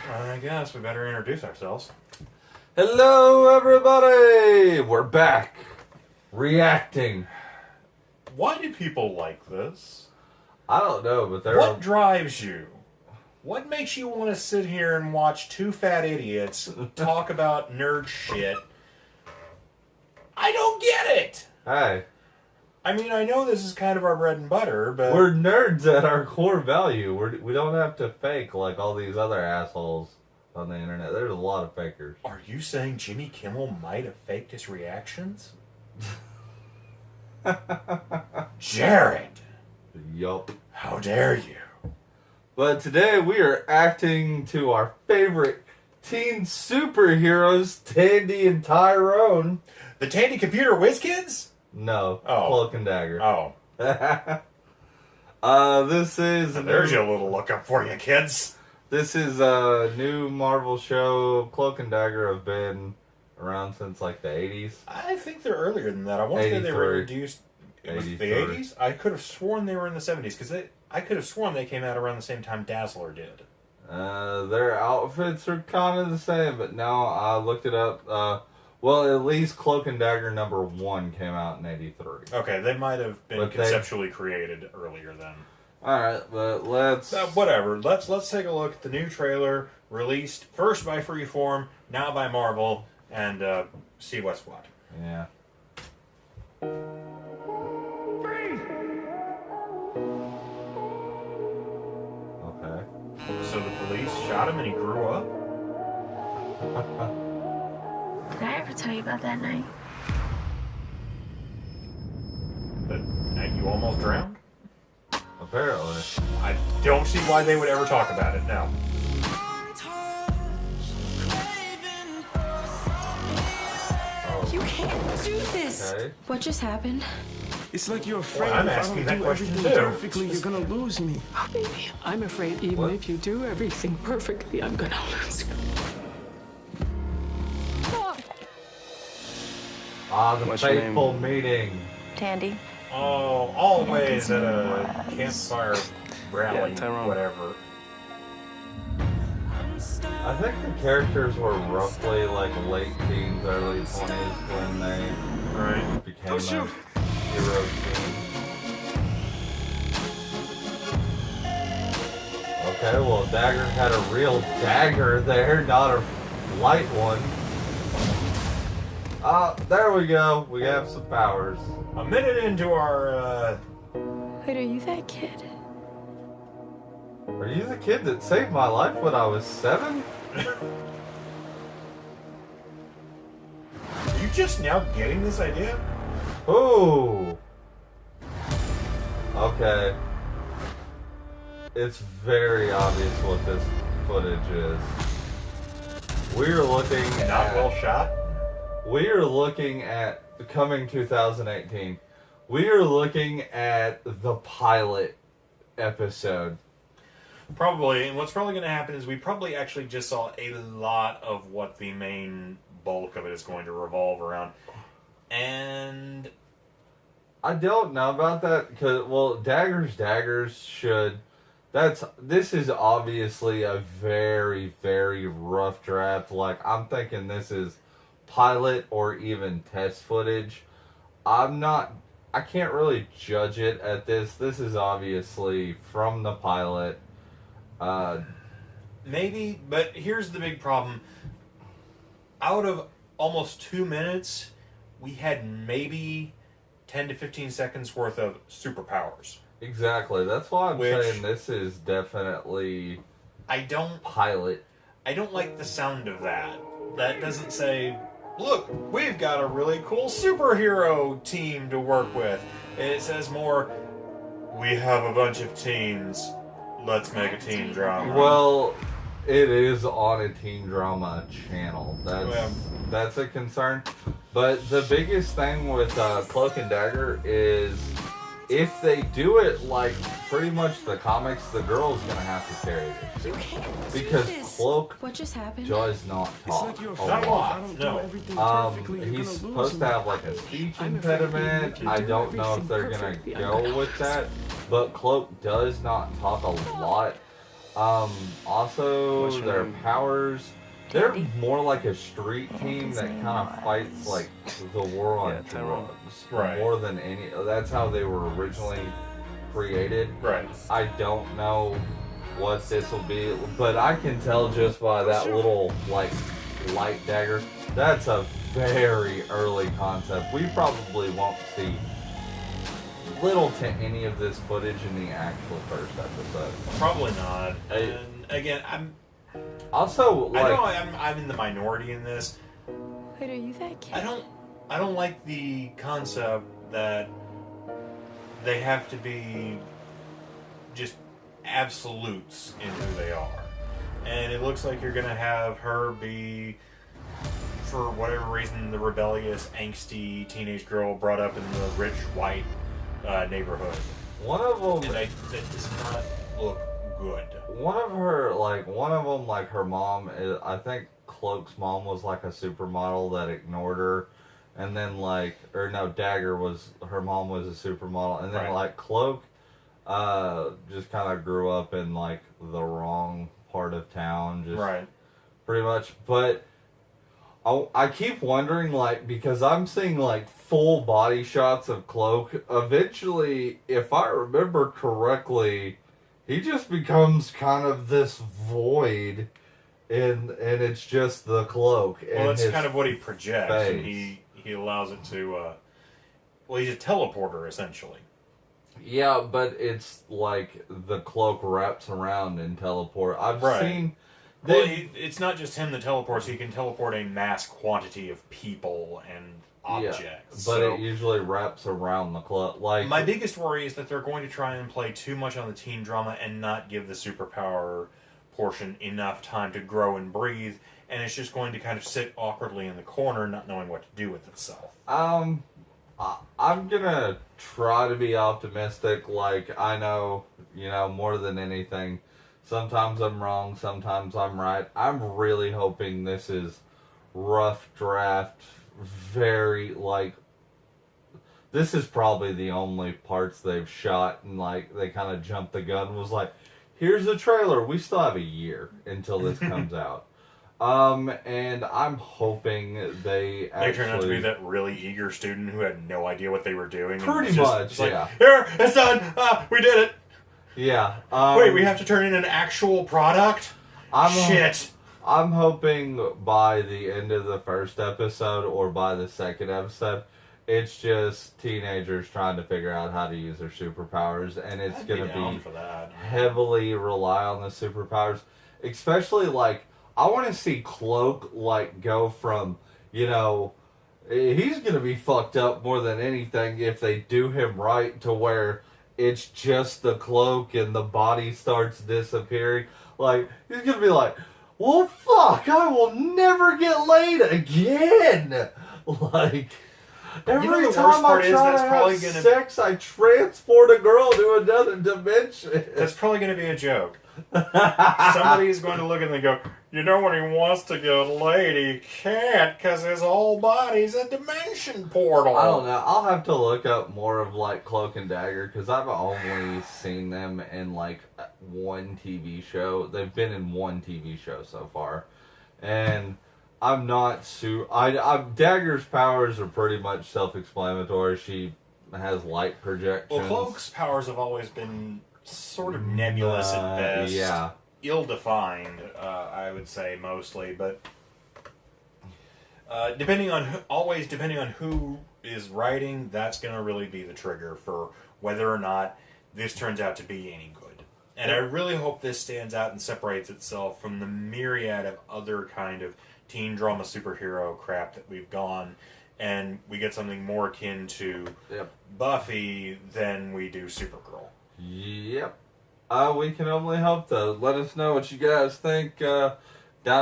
I guess we better introduce ourselves. Hello, everybody! We're back. Reacting. Why do people like this? I don't know, but What drives you? What makes you want to sit here and watch two fat idiots talk about nerd shit? I don't get it! Hey. I mean, I know this is kind of our bread and butter, but... We're nerds at our core value. We don't have to fake like all these other assholes on the internet. There's a lot of fakers. Are you saying Jimmy Kimmel might have faked his reactions? Jared! Yup. How dare you? But today we are acting to our favorite teen superheroes, Tandy and Tyrone. The Tandy Computer Whiz Kids? No. Oh. Cloak and Dagger. Oh. This is... There's your little lookup for you, kids. This is a new Marvel show. Cloak and Dagger have been around since like the 80s. I think they're earlier than that. I want to say they were introduced in the 80s. I could have sworn they were in the 70s because I could have sworn they came out around the same time Dazzler did. Their outfits are kind of the same, but no, I looked it up. Well, at least Cloak and Dagger #1 came out in 83. Okay, they might have been conceptually created earlier then. Alright, but let's... whatever. Let's take a look at the new trailer released first by Freeform, now by Marvel, and see what's what. Yeah. Okay. So the police shot him and he grew up? Did I ever tell you about that night? The night you almost drowned? Apparently. I don't see why they would ever talk about it now. Oh. You can't do this. Okay. What just happened? It's like you're afraid I'm if I asking don't that do question everything too. perfectly, you're gonna lose me. Oh, baby. I'm afraid even What? if you do everything perfectly, I'm gonna lose you. Ah, the What's your name? fateful meeting. Tandy. Oh, always at a campfire rally, Yeah, Tyrone. whatever. I think the characters were roughly like late teens, early 20s when they Right. became Oh, a shoot. hero team. Okay, well, Dagger had a real dagger there, not a light one. There we go. We have some powers. A minute into our, Wait, are you that kid? Are you the kid that saved my life when I was 7? Are you just now getting this idea? Ooh. Okay. It's very obvious what this footage is. We're looking Not at... well shot? We are looking at coming 2018. We are looking at the pilot episode. Probably, and what's probably going to happen is we probably actually just saw a lot of what the main bulk of it is going to revolve around. And I don't know about that because, well, daggers should. This is obviously a very, very rough draft. Like, I'm thinking this is pilot or even test footage. I can't really judge it at this. This is obviously from the pilot. maybe, but here's the big problem. Out of almost 2 minutes, we had maybe 10 to 15 seconds worth of superpowers. Exactly. That's why I'm Which- saying this is definitely I don't pilot. like the sound of that. That doesn't say, look, we've got a really cool superhero team to work with. It says more, we have a bunch of teens. Let's make a teen drama. Well, it is on a teen drama channel. Yeah. That's a concern. But the biggest thing with Cloak and Dagger is if they do it like pretty much the comics, the girl's gonna have to carry this. You can't Because do this. Cloak What just happened? does not It's talk like you're a afraid Not if a lot, I don't no. do everything perfectly, you're He's gonna supposed lose to me. have like a speech I'm afraid even impediment. if you I do don't know if everything they're gonna perfectly, I'm go gonna with lose that, but Cloak does not talk a lot. Also, What's your their name? powers. They're Candy. more like a street team Candy's that name kind of fights was- like the war on Yeah, Tyrone. drugs. Right. More than any. That's how they were originally created. Right. I don't know what this will be, but I can tell just by that little like light dagger. That's a very early concept. We probably won't see little to any of this footage in the actual first episode. Probably not. Hey. And again, Also, I like, know I'm in the minority in this. Wait, are you that kid? I don't like the concept that they have to be just absolutes in who they are. And it looks like you're gonna have her be, for whatever reason, the rebellious, angsty teenage girl brought up in the rich white neighborhood. one of them, And that does not look good. one of them, like her mom, I think Cloak's mom was like a supermodel that ignored her. And then Dagger her mom was a supermodel. And then Right. like Cloak, just kind of grew up in like the wrong part of town. Just Right. pretty much. But I keep wondering, like, because I'm seeing like full body shots of Cloak. Eventually, if I remember correctly, he just becomes kind of this void, and it's just the Cloak. Well, and that's his kind of what he projects, and face. he allows it to. Well, he's a teleporter essentially. Yeah, but it's like the Cloak wraps around and teleport. I've Right. seen. Well, they- it's not just him that teleports; he can teleport a mass quantity of people and objects. Yeah, but So, it usually wraps around the Cloak. Like my biggest worry is that they're going to try and play too much on the teen drama and not give the superpower portion enough time to grow and breathe, and it's just going to kind of sit awkwardly in the corner, not knowing what to do with itself. I'm gonna try to be optimistic. Like, I know, more than anything, sometimes I'm wrong, sometimes I'm right. I'm really hoping this is rough draft, very, like, this is probably the only parts they've shot, and, like, they kind of jumped the gun, was like, here's the trailer, we still have a year until this comes out. And I'm hoping they They turn out to be actually... that really eager student who had no idea what they were doing. and Pretty was just- much, it's like, yeah. Here, it's done. We did it. Yeah. Wait, we have to turn in an actual product? Shit. I'm hoping by the end of the first episode or by the second episode, it's just teenagers trying to figure out how to use their superpowers, and it's I'd going down to for that. be heavily rely on the superpowers. Especially, like, I want to see Cloak, like, go from, he's going to be fucked up more than anything if they do him right, to where it's just the Cloak and the body starts disappearing. Like, he's going to be like, well, fuck, I will never get laid again. Like, every the worst time part I is try that's to probably have gonna- sex, I transport a girl to another dimension. That's probably going to be a joke. Somebody's going to look at them and go, when he wants to get laid, he can't because his whole body's a dimension portal. I don't know. I'll have to look up more of, like, Cloak and Dagger, because I've only seen them in, like, one TV show. They've been in one TV show so far. And I'm not Dagger's powers are pretty much self-explanatory. She has light projections. Well, Cloak's powers have always been sort of nebulous at best. Yeah. Ill-defined, I would say, mostly, but depending on who is writing, that's going to really be the trigger for whether or not this turns out to be any good. And I really hope this stands out and separates itself from the myriad of other kind of teen drama superhero crap that we've gone, and we get something more akin to Buffy than we do Supergirl. Yep. We can only hope, though. Let us know what you guys think down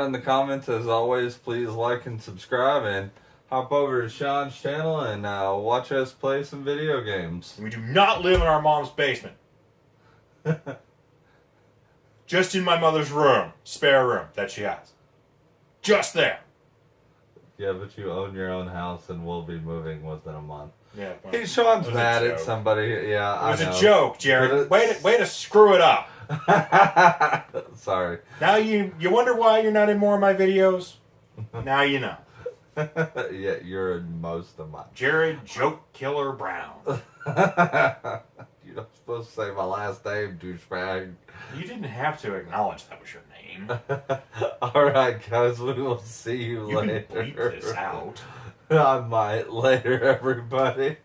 in the comments. As always, please like and subscribe, and hop over to Sean's channel and watch us play some video games. We do not live in our mom's basement. Just in my mother's room. Spare room that she has. Just there. Yeah, but you own your own house and we'll be moving within a month. Yeah, well, Hey, Sean's it was a mad at joke. somebody. Yeah, It was I know. a joke, Jared. But Way to screw it up. Sorry. Now you wonder why you're not in more of my videos? Now you know. Yeah, you're in most of mine. Jared Joke Killer Brown. You're not supposed to say my last name, douchebag. You didn't have to acknowledge that was your name. Alright, guys, we will see you You later. can bleep this out. I might later, everybody.